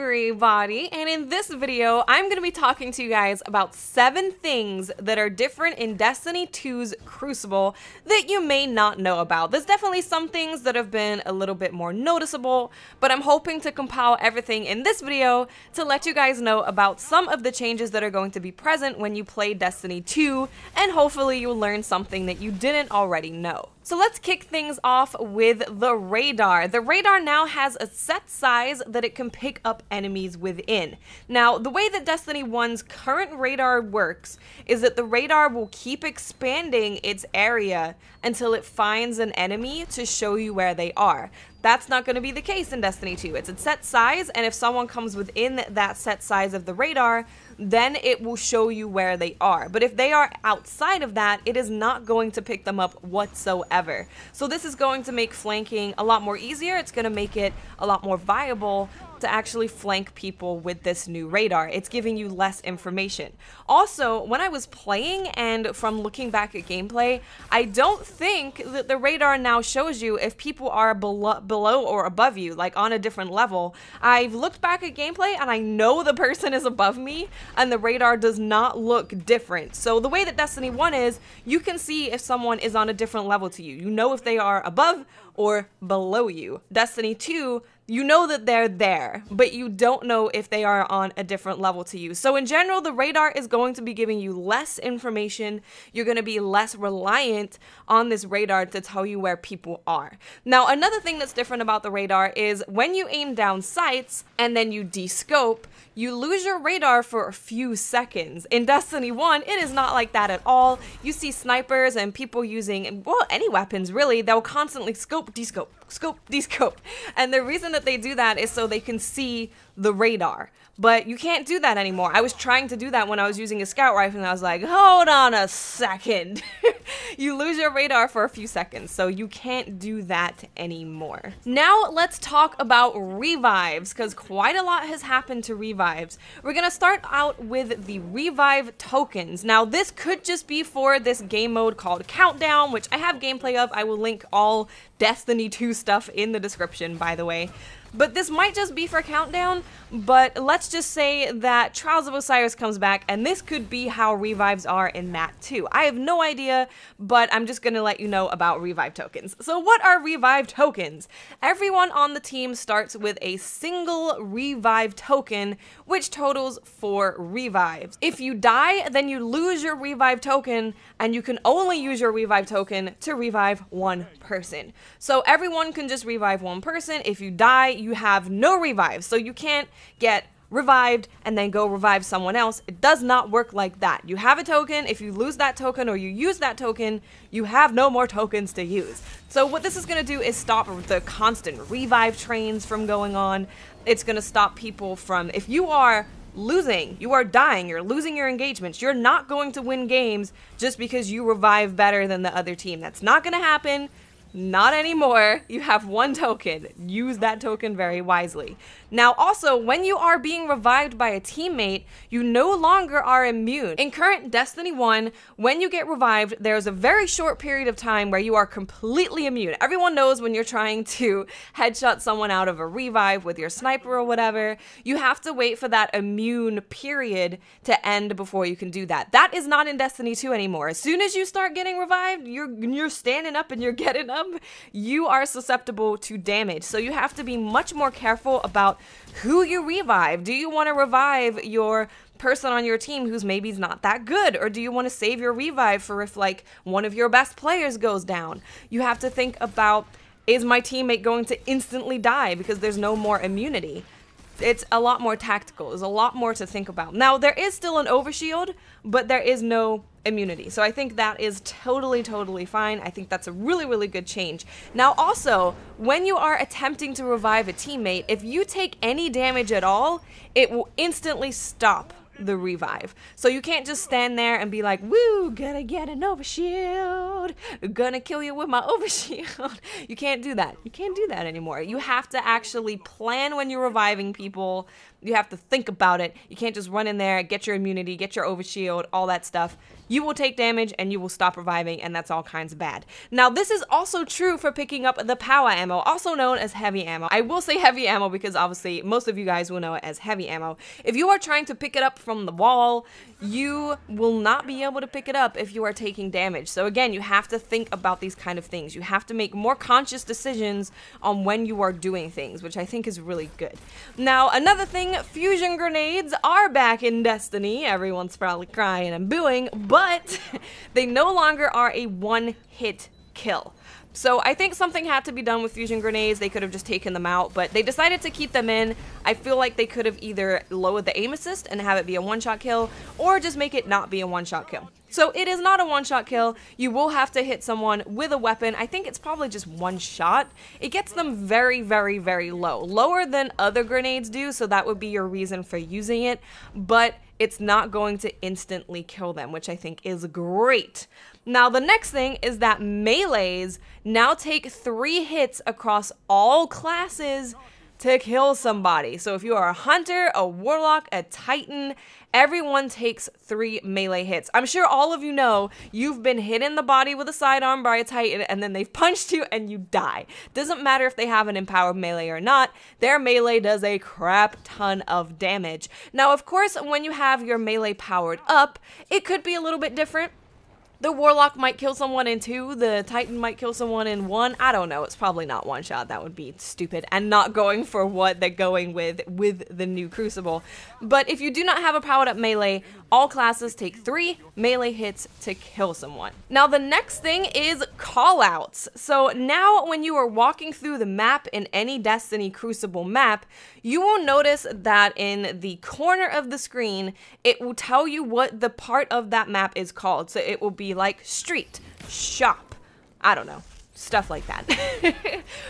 everybody, and in this video I'm going to be talking to you guys about 7 things that are different in Destiny 2's Crucible that you may not know about. There's definitely some things that have been a little bit more noticeable, but I'm hoping to compile everything in this video to let you guys know about some of the changes that are going to be present when you play Destiny 2, and hopefully you'll learn something that you didn't already know. So let's kick things off with the radar. The radar now has a set size that it can pick up enemies within. Now, the way that Destiny 1's current radar works is that the radar will keep expanding its area until it finds an enemy to show you where they are. That's not going to be the case in Destiny 2. It's a set size, and if someone comes within that set size of the radar, then it will show you where they are. But if they are outside of that, it is not going to pick them up whatsoever. So this is going to make flanking a lot more easier. It's going to make it a lot more viable to actually flank people with this new radar. It's giving you less information. Also, when I was playing and from looking back at gameplay, I don't think that the radar now shows you if people are below or above you, like on a different level. I've looked back at gameplay and I know the person is above me and the radar does not look different. So the way that Destiny 1 is, you can see if someone is on a different level to you. You know if they are above or below you. Destiny 2, you know that they're there, but you don't know if they are on a different level to you. So in general, the radar is going to be giving you less information. You're going to be less reliant on this radar to tell you where people are. Now, another thing that's different about the radar is when you aim down sights and then you descope, you lose your radar for a few seconds. In Destiny 1, it is not like that at all. You see snipers and people using, well, any weapons really, they'll constantly scope, descope, scope, descope. And the reason that they do that is so they can see the radar. But you can't do that anymore. I was trying to do that when I was using a scout rifle and I was like, hold on a second. You lose your radar for a few seconds, so you can't do that anymore. Now let's talk about revives, because quite a lot has happened to revives. We're gonna start out with the revive tokens. Now this could just be for this game mode called Countdown, which I have gameplay of. I will link all Destiny 2 stuff in the description, by the way. But this might just be for Countdown, but let's just say that Trials of Osiris comes back, and this could be how revives are in that too. I have no idea, but I'm just gonna let you know about revive tokens. So what are revive tokens? Everyone on the team starts with a single revive token, which totals 4 revives. If you die, then you lose your revive token, and you can only use your revive token to revive 1 person. So everyone can just revive 1 person. If you die, you have no revives, so you can't get revived and then go revive someone else. It does not work like that. You have a token. If you lose that token or you use that token, you have no more tokens to use. So what this is going to do is stop the constant revive trains from going on. It's going to stop people from, if you are losing, you are dying, you're losing your engagements, you're not going to win games just because you revive better than the other team. That's not going to happen. Not anymore. You have 1 token. Use that token very wisely. Now also, when you are being revived by a teammate, you no longer are immune. In current Destiny 1, when you get revived, there's a very short period of time where you are completely immune. Everyone knows when you're trying to headshot someone out of a revive with your sniper or whatever, you have to wait for that immune period to end before you can do that. That is not in Destiny 2 anymore. As soon as you start getting revived, you're standing up and you're getting up, you are susceptible to damage. So you have to be much more careful about who you revive. Do you want to revive your person on your team who's maybe not that good, or do you want to save your revive for if like one of your best players goes down? You have to think about, is my teammate going to instantly die because there's no more immunity? It's a lot more tactical. There's a lot more to think about. Now, there is still an overshield, but there is no immunity. So I think that is totally fine. I think that's a really good change. Now also, when you are attempting to revive a teammate, if you take any damage at all, it will instantly stop the revive. So you can't just stand there and be like, woo, gonna get an overshield, gonna kill you with my overshield. You can't do that. You can't do that anymore. You have to actually plan when you're reviving people. You have to think about it. You can't just run in there, get your immunity, get your overshield, all that stuff. you will take damage and you will stop reviving, and that's all kinds of bad. Now, this is also true for picking up the power ammo, also known as heavy ammo. I will say heavy ammo because obviously most of you guys will know it as heavy ammo. If you are trying to pick it up from the wall, you will not be able to pick it up if you are taking damage. So again, you have to think about these kind of things. You have to make more conscious decisions on when you are doing things, which I think is really good. Now, another thing, fusion grenades are back in Destiny. Everyone's probably crying and booing, but they no longer are a one-hit kill. So I think something had to be done with fusion grenades. They could have just taken them out, but they decided to keep them in. I feel like they could have either lowered the aim assist and have it be a one-shot kill, or just make it not be a one-shot kill. So it is not a one-shot kill. You will have to hit someone with a weapon. I think it's probably just one shot. It gets them very, very, very low. Lower than other grenades do, so that would be your reason for using it, but it's not going to instantly kill them, which I think is great. Now, the next thing is that melees now take 3 hits across all classes to kill somebody. So if you are a hunter, a warlock, a titan, everyone takes 3 melee hits. I'm sure all of you know you've been hit in the body with a sidearm by a titan and then they've punched you and you die. Doesn't matter if they have an empowered melee or not, their melee does a crap ton of damage. Now, of course, when you have your melee powered up, it could be a little bit different. The warlock might kill someone in 2, the titan might kill someone in 1. I don't know, it's probably not one shot. That would be stupid and not going for what they're going with the new Crucible. But if you do not have a powered up melee, all classes take 3 melee hits to kill someone. Now, the next thing is callouts. So now when you are walking through the map in any Destiny Crucible map, you will notice that in the corner of the screen, it will tell you what the part of that map is called. So it will be like street, shop, I don't know, stuff like that.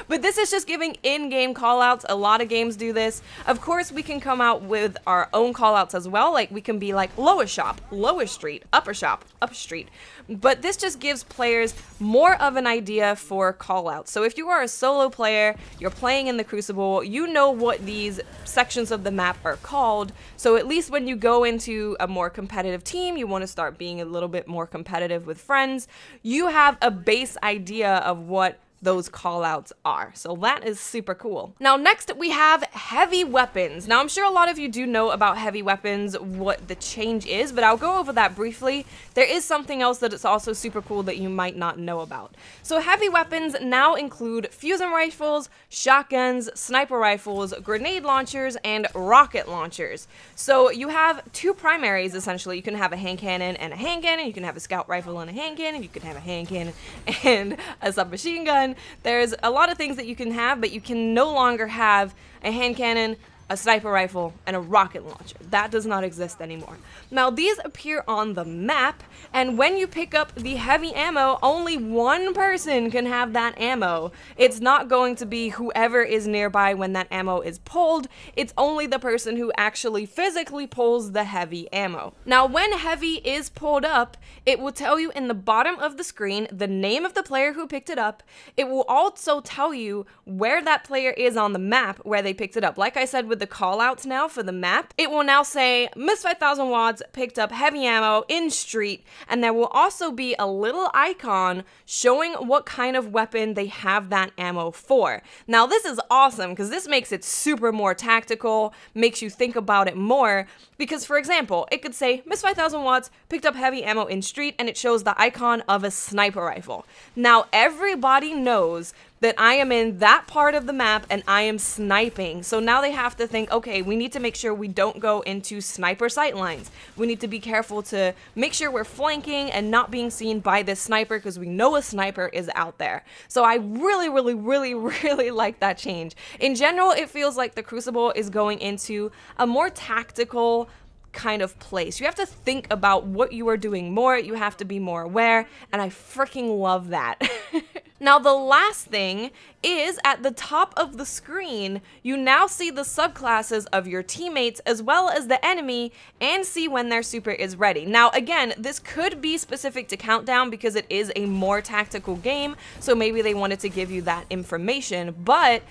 But this is just giving in-game callouts. A lot of games do this. Of course, we can come out with our own callouts as well. Like, we can be like lowest shop, lowest street, upper shop, up street. But this just gives players more of an idea for callouts. So if you are a solo player, you're playing in the Crucible, you know what these sections of the map are called. So at least when you go into a more competitive team, you want to start being a little bit more competitive with friends, you have a base idea of what those callouts are. So that is super cool. Now, next we have heavy weapons. Now, I'm sure a lot of you do know about heavy weapons, what the change is, but I'll go over that briefly. There is something else that is also super cool that you might not know about. So heavy weapons now include fusion rifles, shotguns, sniper rifles, grenade launchers, and rocket launchers. So you have 2 primaries, essentially. You can have a hand cannon and a hand cannon. You can have a scout rifle and a hand cannon. You can have a hand cannon and a submachine gun. There's a lot of things that you can have, but you can no longer have a hand cannon, a sniper rifle, and a rocket launcher. That does not exist anymore. Now, these appear on the map, and when you pick up the heavy ammo, only one person can have that ammo. It's not going to be whoever is nearby when that ammo is pulled. It's only the person who actually physically pulls the heavy ammo. Now, when heavy is pulled up, it will tell you in the bottom of the screen the name of the player who picked it up. It will also tell you where that player is on the map where they picked it up. Like I said with the callouts now for the map, it will now say Miss 5000 Watts picked up heavy ammo in street, and there will also be a little icon showing what kind of weapon they have that ammo for. Now, this is awesome because this makes it super more tactical, makes you think about it more, because for example, it could say Miss 5000 Watts picked up heavy ammo in street, and it shows the icon of a sniper rifle. Now, everybody knows that I am in that part of the map and I am sniping. So now they have to think, okay, we need to make sure we don't go into sniper sight lines. We need to be careful to make sure we're flanking and not being seen by this sniper because we know a sniper is out there. So I really, really, really, really like that change. In general, it feels like the Crucible is going into a more tactical kind of place. You have to think about what you are doing more, you have to be more aware, and I freaking love that. Now, the last thing is at the top of the screen, you now see the subclasses of your teammates as well as the enemy and see when their super is ready. Now, again, this could be specific to Countdown because it is a more tactical game, so maybe they wanted to give you that information, but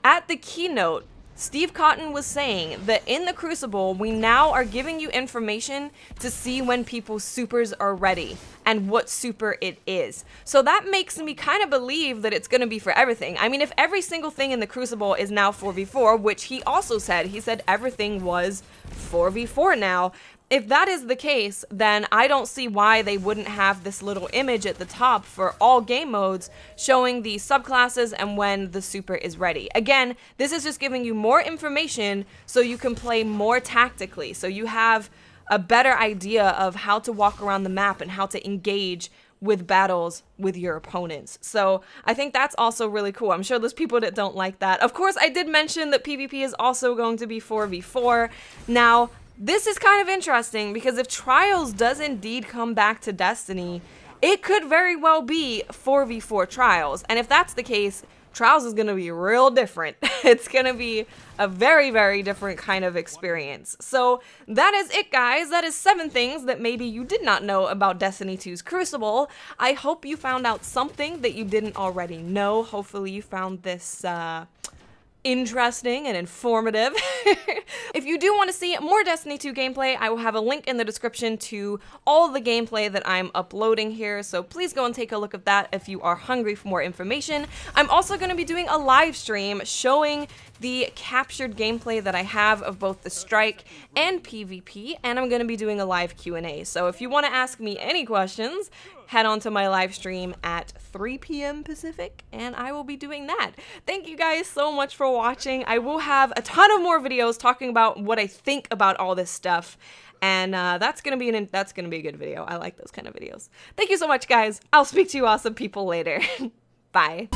at the keynote, Steve Cotton was saying that in the Crucible, we now are giving you information to see when people's supers are ready and what super it is. So that makes me kind of believe that it's going to be for everything. I mean, if every single thing in the Crucible is now 4v4, which he also said, he said everything was 4v4 now. If that is the case, then I don't see why they wouldn't have this little image at the top for all game modes showing the subclasses and when the super is ready. Again, this is just giving you more information so you can play more tactically, so you have a better idea of how to walk around the map and how to engage with battles with your opponents. So I think that's also really cool. I'm sure there's people that don't like that. Of course, I did mention that PvP is also going to be 4v4. Now, this is kind of interesting because if Trials does indeed come back to Destiny, it could very well be 4v4 Trials. And if that's the case, Trials is going to be real different. It's going to be a very, very different kind of experience. So that is it, guys. That is 7 things that maybe you did not know about Destiny 2's Crucible. I hope you found out something that you didn't already know. Hopefully you found this interesting and informative. If you do want to see more Destiny 2 gameplay, I will have a link in the description to all the gameplay that I'm uploading here, so please go and take a look at that if you are hungry for more information. I'm also going to be doing a live stream showing the captured gameplay that I have of both the Strike and PvP, and I'm going to be doing a live Q&A. So if you want to ask me any questions, head on to my live stream at 3 p.m. Pacific, and I will be doing that. Thank you guys so much for watching. I will have a ton of more videos talking about what I think about all this stuff, and that's gonna be a good video. I like those kind of videos. Thank you so much, guys. I'll speak to you awesome people later. Bye.